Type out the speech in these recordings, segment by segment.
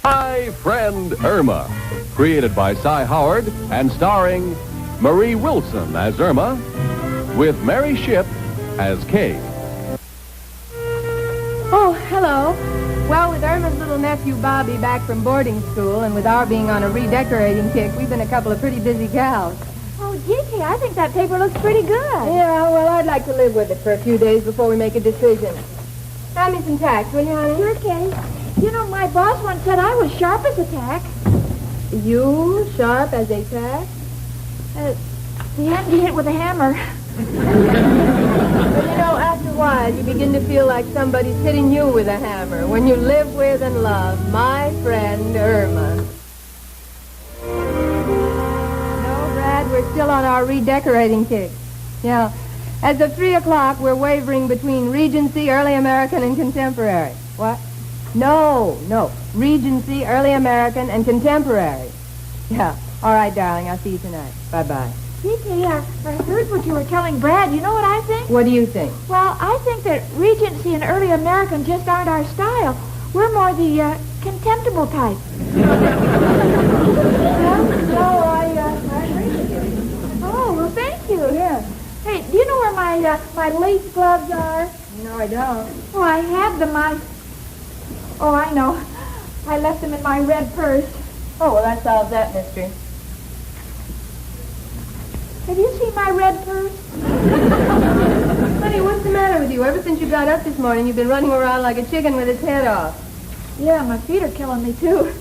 My Friend Irma, created by Cy Howard and starring Marie Wilson as Irma, with Mary Shipp as Kay. Oh, hello. Well, with Irma's little nephew Bobby back from boarding school and with our being on a redecorating kick, we've been a couple of pretty busy gals. Oh, Gigi, I think that paper looks pretty good. Yeah, well, I'd like to live with it for a few days before we make a decision. Hand me some tacks, will you, honey? Sure, Kay. You know, my boss once said I was sharp as a tack. You sharp as a tack? The end you hit with a hammer. But you know, after a while, you begin to feel like somebody's hitting you with a hammer when you live with and love my friend Irma. No, Brad, we're still on our redecorating kick. Yeah. As of 3 o'clock, we're wavering between Regency, Early American, and Contemporary. What? No. Regency, Early American, and Contemporary. Yeah. All right, darling. I'll see you tonight. Bye-bye. Gigi, I heard what you were telling Brad. You know what I think? What do you think? Well, I think that Regency and Early American just aren't our style. We're more the contemptible type. No, I agree with you. Oh, well, thank you. Yeah. Hey, do you know where my lace gloves are? No, I don't. Oh, I had them. Oh, I know. I left them in my red purse. Oh, well, that solves that mystery. Have you seen my red purse? Honey, what's the matter with you? Ever since you got up this morning, you've been running around like a chicken with its head off. Yeah, my feet are killing me, too.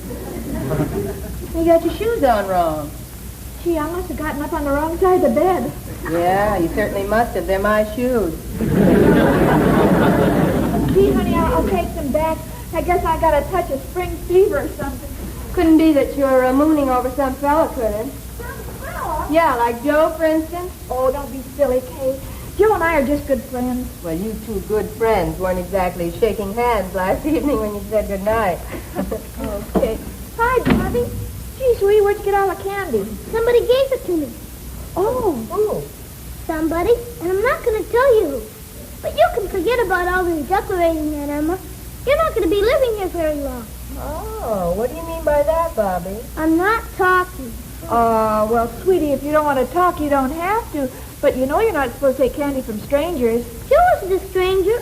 You got your shoes on wrong. Gee, I must have gotten up on the wrong side of the bed. Yeah, you certainly must have. They're my shoes. Gee, honey, I'll take them back. I guess I got a touch of spring fever or something. Couldn't be that you're mooning over some fella, could it? Some fella? Yeah, like Joe, for instance. Oh, don't be silly, Kay. Joe and I are just good friends. Well, you two good friends weren't exactly shaking hands last evening when you said goodnight. Okay. Hi, Bobby. Gee, sweetie, where'd you get all the candy? Somebody gave it to me. Oh. Somebody, and I'm not going to tell you who. But you can forget about all this decorating, Aunt Irma. You're not going to be living here very long. Oh, what do you mean by that, Bobby? I'm not talking. Well, sweetie, if you don't want to talk, you don't have to. But you know you're not supposed to take candy from strangers. Joe wasn't a stranger.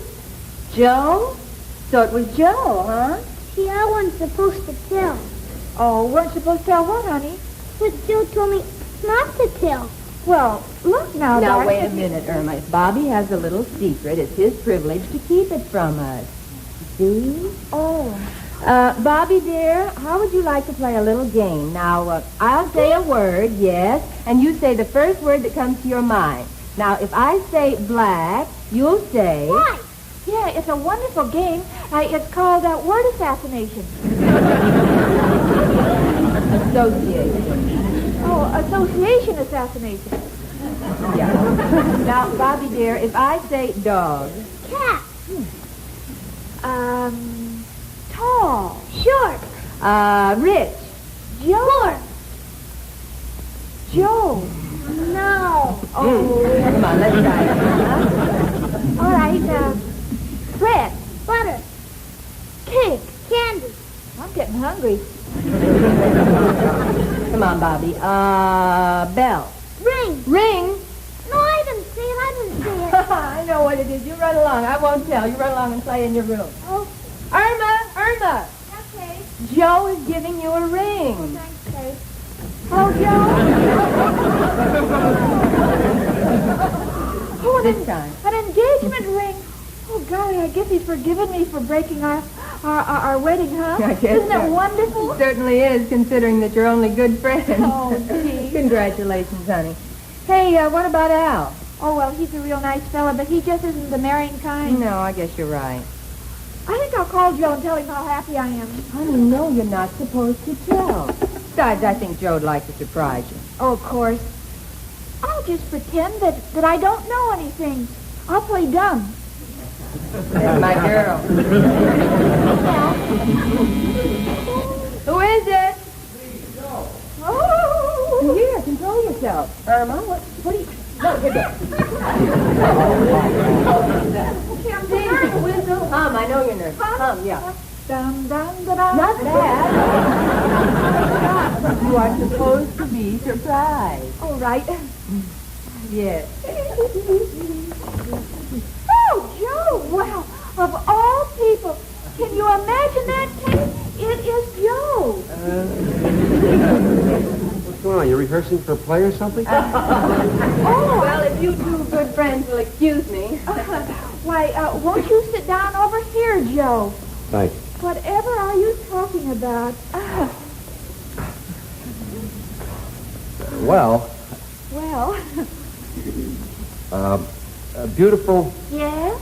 Joe? So it was Joe, huh? See, I wasn't supposed to tell. Oh, weren't supposed to tell what, honey? But Joe told me not to tell. Well, look now, Now, darling. wait a minute, Irma. If Bobby has a little secret, it's his privilege to keep it from us. See? Oh. Bobby, dear, how would you like to play a little game? Now, I'll say a word, yes, and you say the first word that comes to your mind. Now, if I say black, you'll say... Why? Yeah, it's a wonderful game. It's called word assassination. Association. Oh, association assassination. Yeah. Now, Bobby, dear, if I say dog... Cat. Tall. Short. Rich. Poor. Joe. No. Oh. Come on, let's try it. Huh? All right, bread. Butter. Cake. Candy. I'm getting hungry. Come on, Bobby. Bell. Ring. Ring. No, I didn't say it. I didn't say it. I know what it is. You run along. I won't tell. You run along and play in your room. Oh, Irma! Okay. Joe is giving you a ring. Thanks, Kay. Oh, Joe. Oh, This time. An engagement ring. Oh, golly, I guess he's forgiven me for breaking our wedding, huh? I guess Isn't so. it wonderful? It certainly is, considering that you're only good friends. Oh, gee. Congratulations, honey. Hey, what about Al? Oh, well, he's a real nice fella, but he just isn't the marrying kind. No, I guess you're right. I think I'll call Joe and tell him how happy I am. Honey, no, you're not supposed to tell. Besides, I think Joe'd like to surprise you. Oh, of course. I'll just pretend that I don't know anything. I'll play dumb. That's my girl. Who is it? Oh! Here, control yourself. Irma, what do you... No, here, go. Okay, I'm so nervous. Whistle. I know you're nervous. Yeah. Dum, dum, da, dum. Not that. You are supposed to be surprised. All right. Yes. Oh, Joe, wow. Of all people, can you imagine that, Kenny? It is Joe. What's going on? You rehearsing for a play or something? Oh, well, if you two good friends will excuse me. Why, won't you sit down over here, Joe? Thanks. Whatever are you talking about? Well, beautiful, Yes?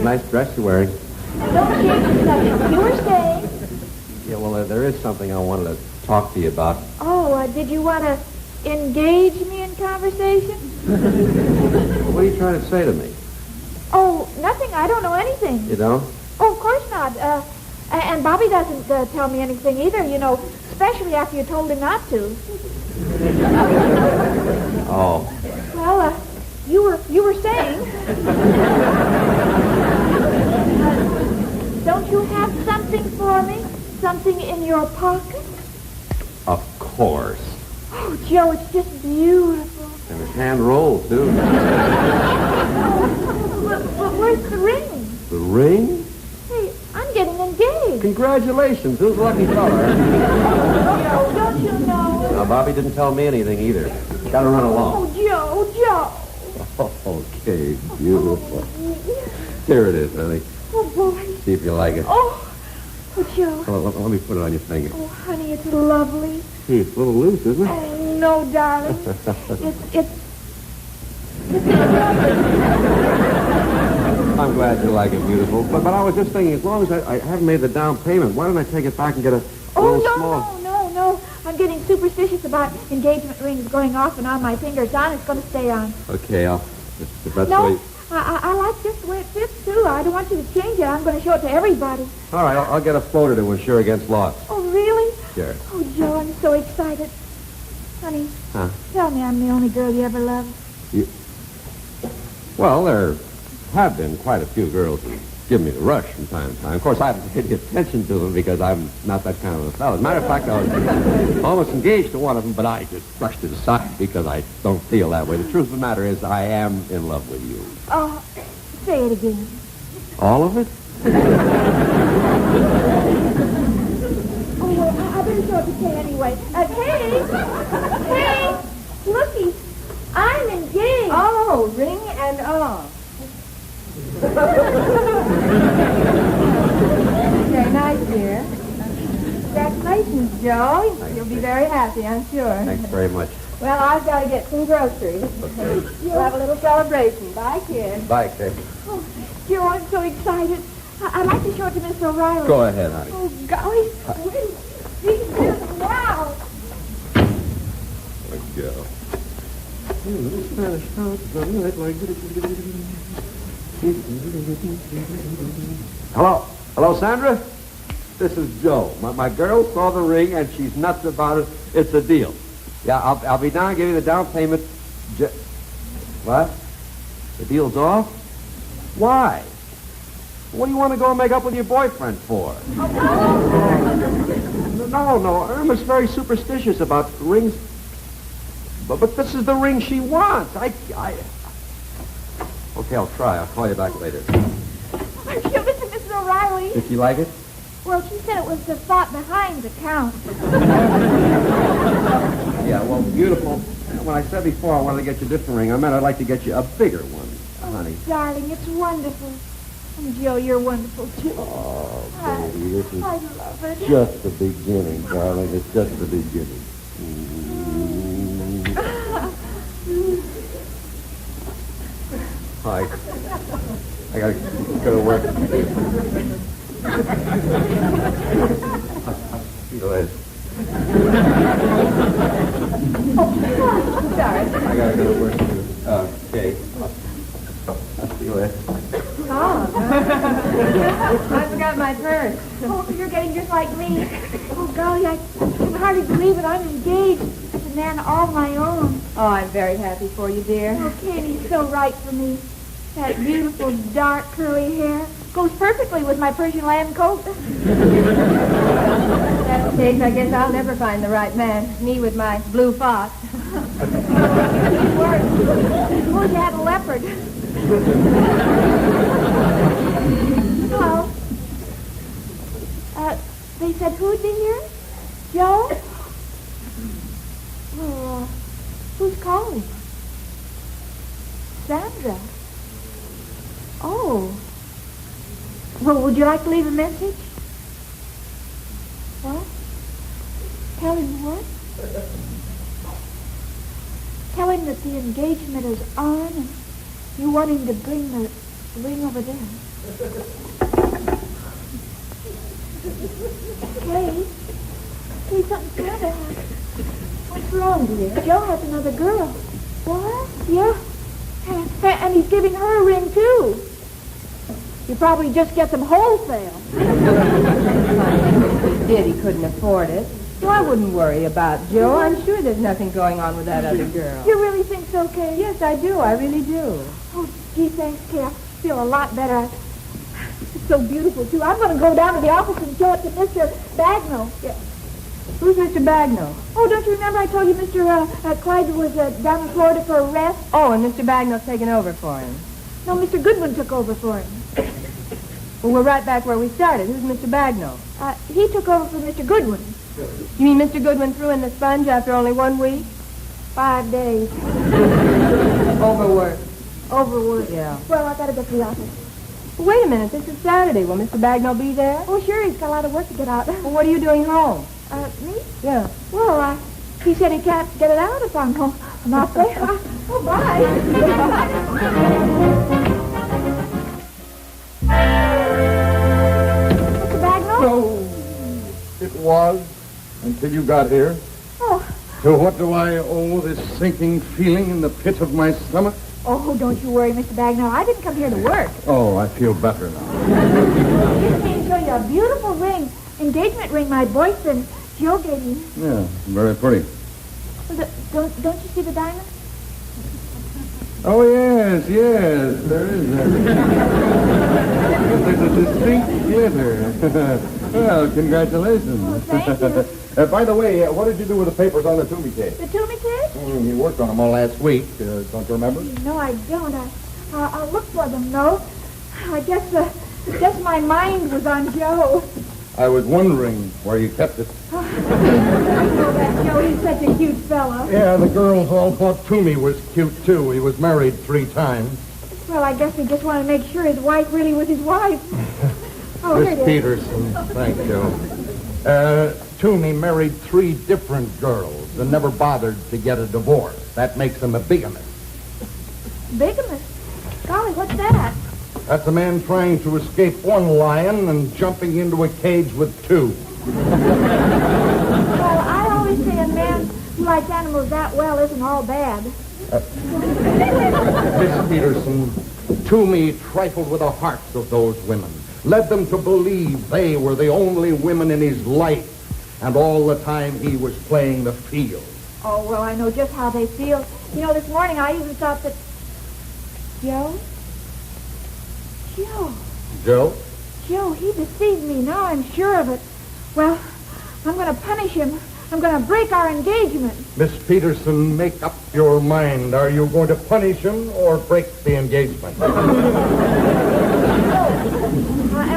nice dress you're wearing. Don't shake yourself. You were saying? Yeah, well, there is something I wanted to talk to you about. Oh, did you want to engage me in conversation? What are you trying to say to me? Oh, nothing. I don't know anything. You don't? Oh, of course not. And Bobby doesn't tell me anything either, you know, especially after you told him not to. Oh. Well, you were saying. Don't you have something for me? Something in your pocket? Of course. Oh, Joe, it's just beautiful. And it's hand rolled, too. But where's the ring? The ring? Hey, I'm getting engaged. Congratulations. Who's the lucky fella? Joe, don't you know? Now, Bobby didn't tell me anything either. Gotta run along. Oh, Joe. Okay, beautiful. Here it is, honey. Oh, boy. See if you like it. Oh, Joe. Let me put it on your finger. Oh, honey, it's lovely. It's a little loose, isn't it? Oh, no, darling. It's I'm glad you like it, beautiful. But I was just thinking, as long as I haven't made the down payment, why don't I take it back and get a little small... No. I'm getting superstitious about engagement rings going off and on my finger. It's on. It's going to stay on. Okay, if that's the way... No, I like this the way it fits, too. I don't want you to change it. I'm going to show it to everybody. All right, I'll get a floater to insure against loss. Oh, really? Sure. Oh, Joe, I'm so excited. Honey, Huh? tell me I'm the only girl you ever loved. Well, there have been quite a few girls who give me the rush from time to time. Of course, I haven't paid any attention to them because I'm not that kind of a fellow. As a matter of fact, I was almost engaged to one of them, but I just brushed it aside because I don't feel that way. The truth of the matter is I am in love with you. Oh, say it again. All of it? Oh, well, I better show it to Kay anyway. Kay, looky, I'm engaged. Oh, ring and all. Very nice, dear. Congratulations, Joe. You'll be very happy, I'm sure. Thanks very much. Well, I've got to get some groceries. We'll have a little celebration. Bye, kid. Bye, Kay. Oh, Joe, I'm so excited. I'd like to show it to Miss O'Reilly. Go ahead, honey. Oh, golly. See this now. Let's go. Hello, Sandra? This is Joe. My girl saw the ring, and she's nuts about it. It's a deal. Yeah, I'll be down, give you the down payment. What? The deal's off? Why? What do you want to go and make up with your boyfriend for? No. Irma's very superstitious about rings. But this is the ring she wants. Okay, I'll try. I'll call you back later. I'm sure this is Mrs. O'Reilly. Did she like it? Well, she said it was the thought behind the count. Yeah, well, beautiful. When I said before I wanted to get you a different ring, I meant I'd like to get you a bigger one, honey. Darling, it's wonderful. And Joe, you're wonderful, too. Oh, baby, this is I love it. just the beginning, darling. It's just the beginning. Hi. I gotta go to work. Go ahead. Sorry. I gotta go to work. Okay. I'll see you later. Oh. I forgot my purse. Oh, you're getting just like me. Oh, golly, I can hardly believe it. I'm engaged to a man all my own. Oh, I'm very happy for you, dear. Oh, Katie's so right for me. That beautiful, dark, curly hair goes perfectly with my Persian lamb coat. That's Kate, I guess I'll never find the right man. Me with my blue fox. Worse. Suppose you had a leopard. Hello. They said who'd be here? Joe? Well, who's calling? Sandra. Oh. Well, would you like to leave a message? What? Tell him what? Tell him that the engagement is on and you want him to bring the ring over there. Kate, something's going to happen. What's wrong, dear? Joe has another girl. What? Yeah. And he's giving her a ring, too. You probably just get them wholesale. If he did, he couldn't afford it. So I wouldn't worry about Joe. I'm sure there's nothing going on with that other girl. You really think so, Kate? Yes, I do. I really do. Oh, gee, thanks, Kate. I feel a lot better. It's so beautiful, too. I'm going to go down to the office and show it to Mr. Bagnall. Yeah. Who's Mr. Bagnall? Oh, don't you remember I told you Mr. Clyde was down in Florida for a rest? Oh, and Mr. Bagnall's taken over for him. No, Mr. Goodwin took over for him. Well, we're right back where we started. Who's Mr. Bagnall? He took over for Mr. Goodwin. You mean Mr. Goodwin threw in the sponge after only 1 week? 5 days. Overwork. Overwork. Yeah. Well, I got to get to the office. Well, wait a minute. This is Saturday. Will Mr. Bagnall be there? Oh, sure. He's got a lot of work to get out. Well, what are you doing home? Me? Yeah. Well, he said he can't get it out if I'm home. I'm not there. Oh, bye. Mr. Bagnall? No, it was until you got here. Oh. To what do I owe this sinking feeling in the pit of my stomach? Oh, don't you worry, Mr. Bagnall. I didn't come here to work. Oh, I feel better now. I just came to show you a beautiful ring. Engagement ring my boyfriend Joe gave me. Yeah, very pretty. Well, don't you see the diamond? Oh, yes, there is that. There's a distinct glitter. Well, congratulations. Oh, thank you. By the way, what did you do with the papers on the Toomey case? The Toomey case? You worked on them all last week. Don't you remember? No, I don't. I'll look for them, though. I guess my mind was on Joe. I was wondering where you kept it. I know that Joe. He's such a cute fellow. Yeah, the girls all thought Toomey was cute, too. He was married 3 times. Well, I guess he just wanted to make sure his wife really was his wife. Oh, here Miss it is. Peterson, thank you. Toomey married 3 different girls and never bothered to get a divorce. That makes him a bigamist. Bigamist? Golly, what's that? That's a man trying to escape 1 lion and jumping into a cage with 2. Well, I always say a man who likes animals that well isn't all bad. Miss Peterson, Toomey trifled with the hearts of those women, led them to believe they were the only women in his life, and all the time he was playing the field. Oh, well, I know just how they feel. You know, this morning I even thought that... Joe? Joe? Joe, he deceived me. Now I'm sure of it. Well, I'm going to punish him. I'm going to break our engagement. Miss Peterson, make up your mind. Are you going to punish him or break the engagement? And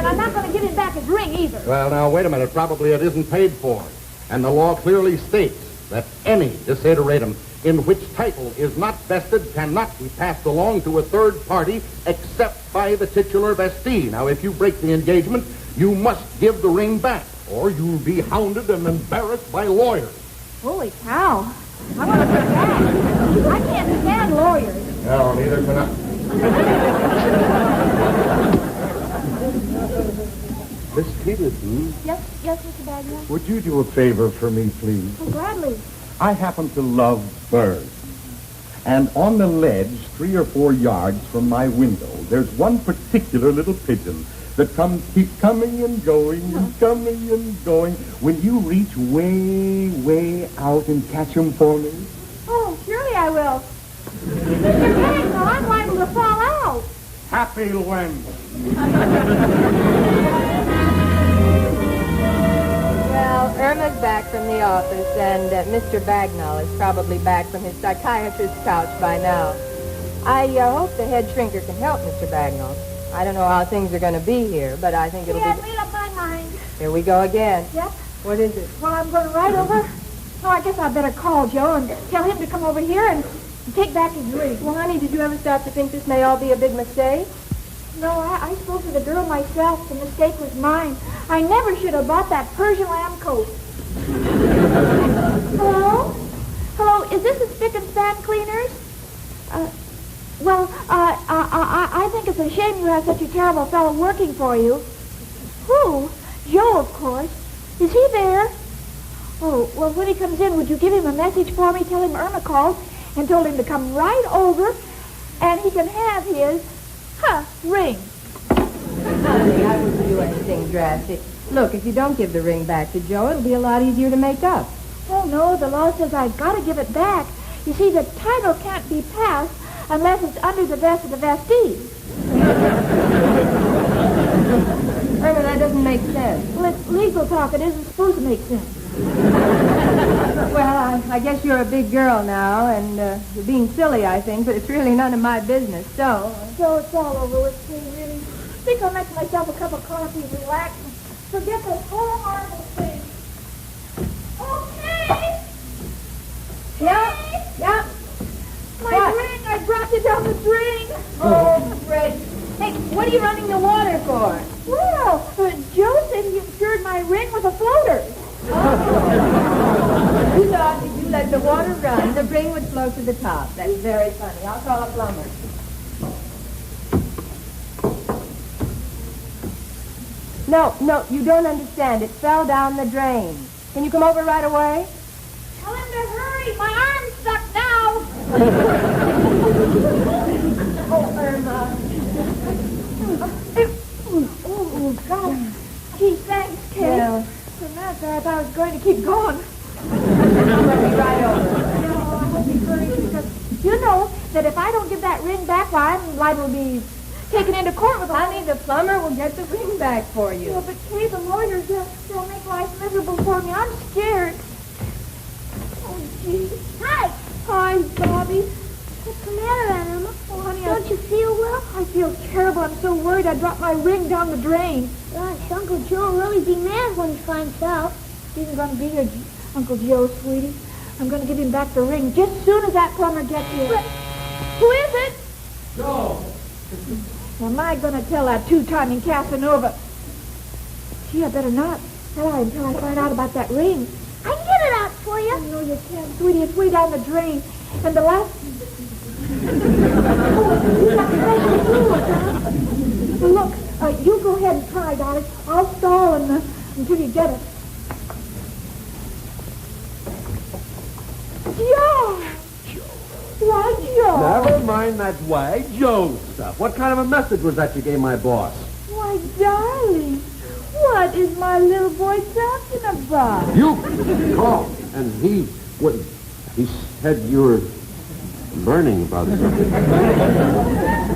I'm not going to give him back his ring either. Well, now, wait a minute. Probably it isn't paid for. And the law clearly states that any desideratum in which title is not vested cannot be passed along to a third party except by the titular vestee. Now, if you break the engagement, you must give the ring back, or you'll be hounded and embarrassed by lawyers. Holy cow. I want to get back. I can't stand lawyers. No, neither can I. Miss Peterson, Yes, Mr. Bagnall? would you do a favor for me, please? Oh, gladly. I happen to love birds. And on the ledge, 3 or 4 yards from my window, there's one particular little pigeon that keeps coming and going and coming and going. Will you reach way, way out and catch him for me? Oh, surely I will. Mr. Bagnall, I'm liable to fall out. Happy when? Well, Irma back from the office, and Mr. Bagnall is probably back from his psychiatrist's couch by now. I hope the head shrinker can help Mr. Bagnall. I don't know how things are going to be here, but I think it'll Yeah, be... made up my mind. Here we go again. Yep. What is it? Well, I'm going right over. No, I guess I better call Joe and tell him to come over here and take back his ring. Well, honey, did you ever stop to think this may all be a big mistake? No, I spoke to the girl myself. The mistake was mine. I never should have bought that Persian lamb coat. Hello? Hello, is this the Spick and Span Cleaners? I think it's a shame you have such a terrible fellow working for you. Who? Joe, of course. Is he there? Oh, well, when he comes in, would you give him a message for me? Tell him Irma called and told him to come right over, and he can have his, ring. Honey, I wouldn't do anything drastic. Look, if you don't give the ring back to Joe, it'll be a lot easier to make up. Oh, no, the law says I've got to give it back. You see, the title can't be passed unless it's under the vest of the vestee. Irma, that doesn't make sense. Well, it's legal talk. It isn't supposed to make sense. Well, I guess you're a big girl now, and you're being silly, I think, but it's really none of my business, so... So it's all over with me, really. I think I'll make myself a cup of coffee and relax and forget this whole horrible thing. Okay. Yeah. My ring, I dropped it down the drain. Oh, great. Hey, what are you running the water for? Well, Joe said he insured my ring with a floater. You thought if you let the water run, the ring would float to the top. That's very funny. I'll call a plumber. No, you don't understand. It fell down the drain. Can you come over right away? Tell him to hurry. My arm's stuck now. Oh, Irma. Oh, God. Gee, thanks, Kate. Yeah. For a minute there, I thought I was going to keep going. I'm going to be right over. No, I won't be hurried because you know that if I don't give that ring back, why, I'm liable to be taken into court with Honey, the plumber will get the ring back for you. Yeah, but Kate, the lawyers, they'll make life miserable for me. I'm scared. Oh, gee. Hi. Hi, Bobby. What's the matter, Irma? Oh, honey, Don't you feel well? I feel terrible. I'm so worried I dropped my ring down the drain. Gosh, Uncle Joe will really be mad when he finds out. He isn't going to be here, Uncle Joe, sweetie. I'm going to give him back the ring just as soon as that plumber gets here. But who is it? Joe! Am I going to tell that two-timing Casanova? Gee, I better not. Tell her until I find out about that ring. I can get it out for you. Oh, no, you can't, sweetie. It's way down the drain. And the last... Well, look, you go ahead and try, darling. I'll stall until you get it. Joe! Why, Joe? Never mind that wag Joe stuff. What kind of a message was that you gave my boss? Why, darling, what is my little boy talking about? You called, and he said you were burning about something.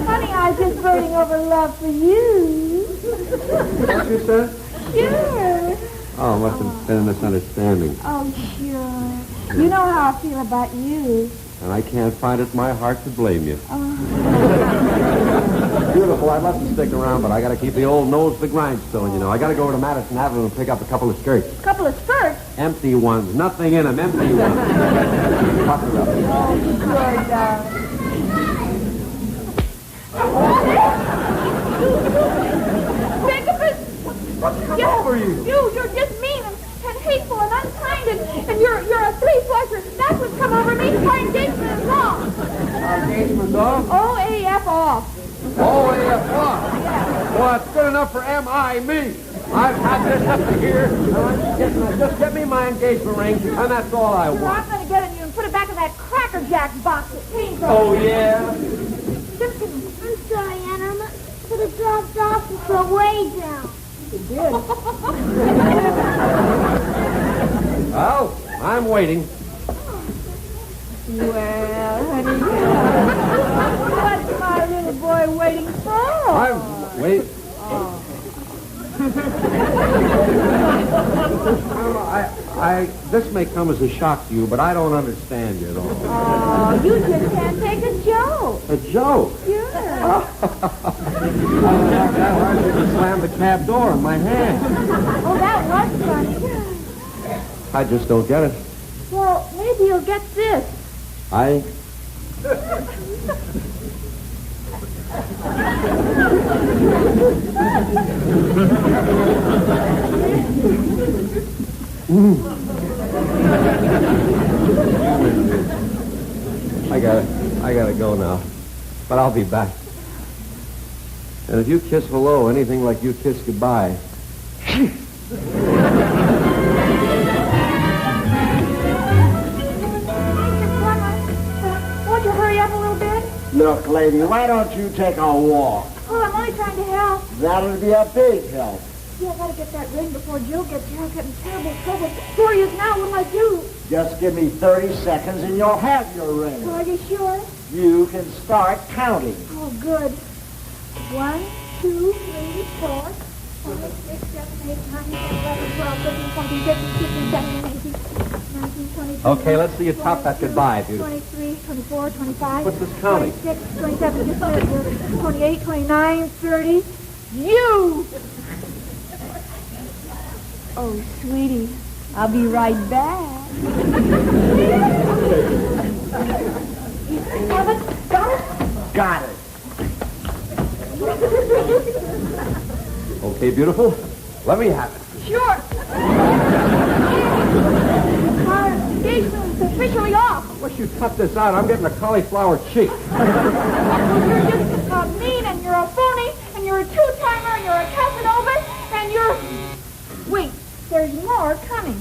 Honey, I was just burning over love for you. What you said? Sure. Oh, must have been a misunderstanding. Oh, sure. You know how I feel about you. And I can't find it in my heart to blame you. Beautiful, I'd love to stick around, but I got to keep the old nose to the grindstone, you know. I got to go over to Madison Avenue and pick up a couple of skirts. A couple of skirts. Empty ones. Nothing in them. Empty ones. Puff it up. Oh, sure, darling. Jacobus! Come over you. You're just mean and hateful and unkind, and you're a three-flusher. That's what's come over me. Our engagement is off. Our engagement's off? OAF off. OAF off? Well, it's good enough for M.I.me. I've had this up to here. Just get me my engagement ring, and that's all I Well, want. I'm going to get it you and put it back in that Cracker Jack box that came from. Oh, yeah? Just kidding. I'm sorry, Aunt Irma, but it dropped off and fell way down. It did. Well, I'm waiting. Well, honey, what's my little boy waiting for? Wait. I This may come as a shock to you, but I don't understand you at all. Oh, you just can't take a joke. A joke? Yeah. That hardly to slam the cab door in my hand. Oh, that was funny. I just don't get it. Well, maybe you'll get this. I... I gotta go now. But I'll be back. And if you kiss hello anything like you kiss goodbye... Won't you hurry up a little bit? Look, lady, why don't you take a walk? Oh, I'm only trying to help. That'll be a big help. Yeah, I gotta get that ring before Jill gets here. I'll get in terrible trouble. 4 years now, what'll I do? Just give me 30 seconds and you'll have your ring. Are you sure? You can start counting. Oh, good. 1, 2, 3, 4, 5, 6, 7, 8, 9, 10, 11, 12, 13, 14, 15, 16, 17, 18, 19, 20, 21, Okay, let's see you top that goodbye, beautiful. 23, 24, 25. What's this counting? 26, 27, just a minute, 28, 29, 30. You! Oh, sweetie, I'll be right back. Have it? Got it? Got it. Okay, beautiful. Let me have it. Sure. Our engagement's officially off. Wish you'd cut this out. I'm getting a cauliflower cheek. You're just mean, and you're a phony, and you're a two-timer, and you're a Casanova, and you're... Wait, there's more coming.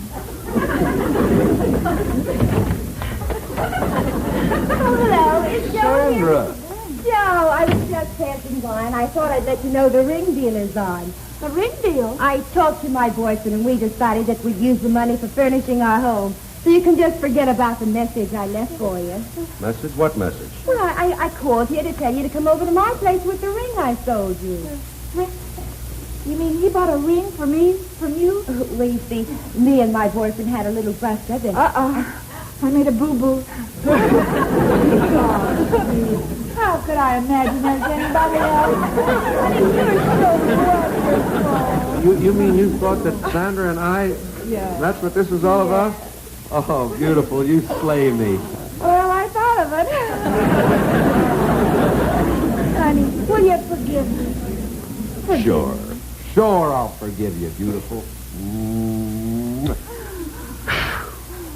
Oh, hello. It's Joe Sandra. here. Joe, I was just passing by, and I thought I'd let you know the ring deal is on. The ring deal? I talked to my boyfriend, and we decided that we'd use the money for furnishing our home. So you can just forget about the message I left for you. Message? What message? Well, I called here to tell you to come over to my place with the ring I sold you. You mean he bought a ring for me from you? Well, you see, me and my boyfriend had a little bust-up, and... I made a boo-boo. How could I imagine there's anybody else? Honey, you're so wonderful. You mean you thought that Sandra and I... Yeah. That's what this is all about? Oh, beautiful. You slay me. Well, I thought of it. Honey, will you forgive me? Sure. Sure, I'll forgive you, beautiful.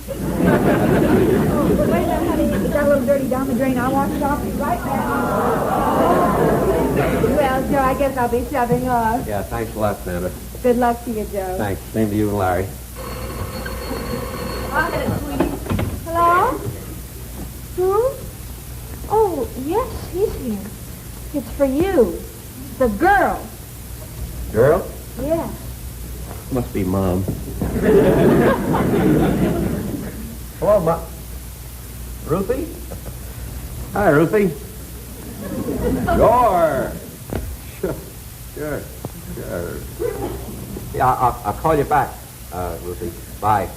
Wait a minute, honey. It got a little dirty down the drain. I'll wash it off right now. Well, Joe, I guess I'll be shoving off. Yeah, thanks a lot, Sandra. Good luck to you, Joe. Thanks. Same to you and Larry. Hello? Who? Oh, yes, he's here. It's for you. The girl. Girl? Yes. Must be Mom. Hello, Mom. Ruthie? Hi, Ruthie. Sure. Sure. Yeah, I'll call you back, Ruthie. Bye.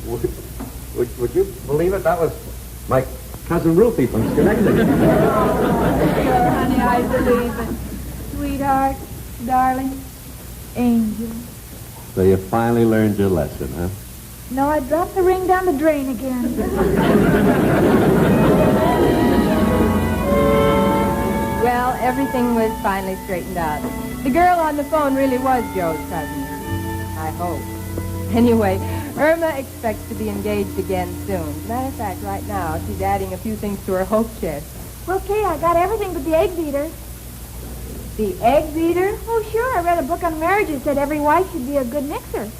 Would you believe it? That was my cousin Ruthie from Schenectady. Sure, honey, I believe it. Sweetheart, darling, angel. So you finally learned your lesson, huh? No, I dropped the ring down the drain again. Well, everything was finally straightened out. The girl on the phone really was Joe's cousin. I hope. Anyway, Irma expects to be engaged again soon. As a matter of fact, right now, she's adding a few things to her hope chest. Okay, I got everything but the egg beater. The egg beater? Oh, sure, I read a book on marriage that said every wife should be a good mixer.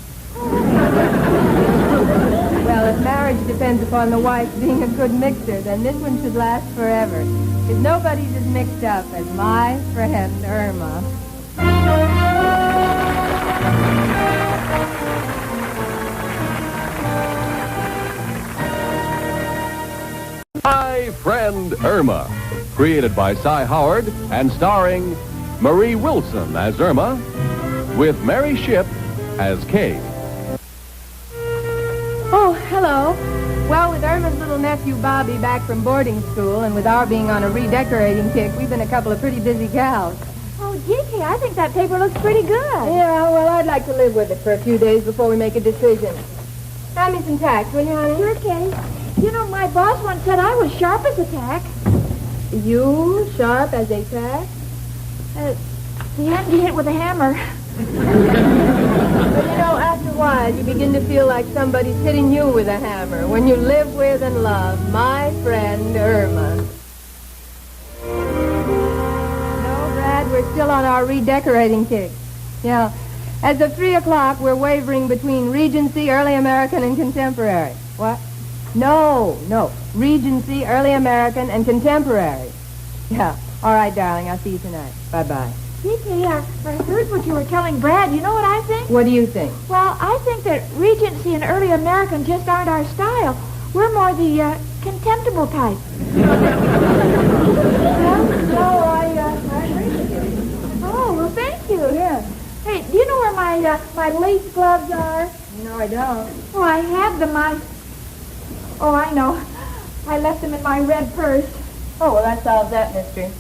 Well, if marriage depends upon the wife being a good mixer, then this one should last forever. Because nobody's as mixed up as my friend Irma. My Friend Irma, created by Cy Howard and starring Marie Wilson as Irma, with Mary Shipp as Kay. Hello. Well, with Irma's little nephew Bobby back from boarding school and with our being on a redecorating kick, we've been a couple of pretty busy gals. Oh, Dickie, I think that paper looks pretty good. Yeah, well, I'd like to live with it for a few days before we make a decision. Hand me some tacks, will you, honey? Sure, Kay. You know, my boss once said I was sharp as a tack. You sharp as a tack? The end you hit with a hammer. But, you know, after a while, you begin to feel like somebody's hitting you with a hammer when you live with and love my friend Irma. No, Brad, we're still on our redecorating kick. Yeah. As of 3 o'clock, we're wavering between Regency, Early American, and Contemporary. What? No. Regency, Early American, and Contemporary. Yeah. All right, darling. I'll see you tonight. Bye-bye. Dickie, I heard what you were telling Brad. You know what I think? What do you think? Well, I think that Regency and Early American just aren't our style. We're more the contemptible type. I agree with you. Oh, well, thank you. Yeah. Hey, do you know where my lace gloves are? No, I don't. Oh, I had them. Oh, I know. I left them in my red purse. Oh, well, that solves that mystery.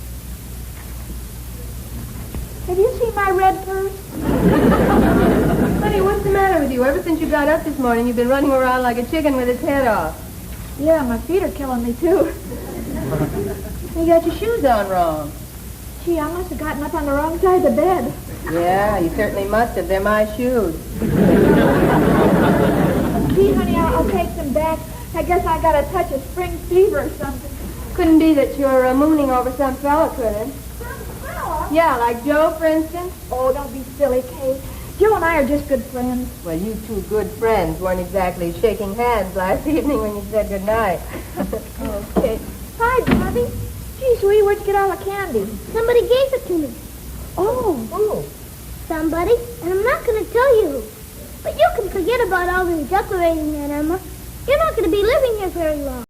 Have you seen my red purse? Honey, what's the matter with you? Ever since you got up this morning, you've been running around like a chicken with its head off. Yeah, my feet are killing me, too. You got your shoes on wrong. Gee, I must have gotten up on the wrong side of the bed. Yeah, you certainly must have. They're my shoes. Gee, honey, I'll take them back. I guess I got a touch of spring fever or something. Couldn't be that you're mooning over some fella, could it? Some fella? Yeah, like Joe, for instance. Oh, don't be silly, Kate. Joe and I are just good friends. Well, you two good friends weren't exactly shaking hands last evening when you said goodnight. Okay. Hi, Bobby. Gee, sweetie, where'd you get all the candy? Somebody gave it to me. Oh. Somebody, and I'm not going to tell you who. But you can forget about all this decorating, Aunt Irma. You're not going to be living here very long.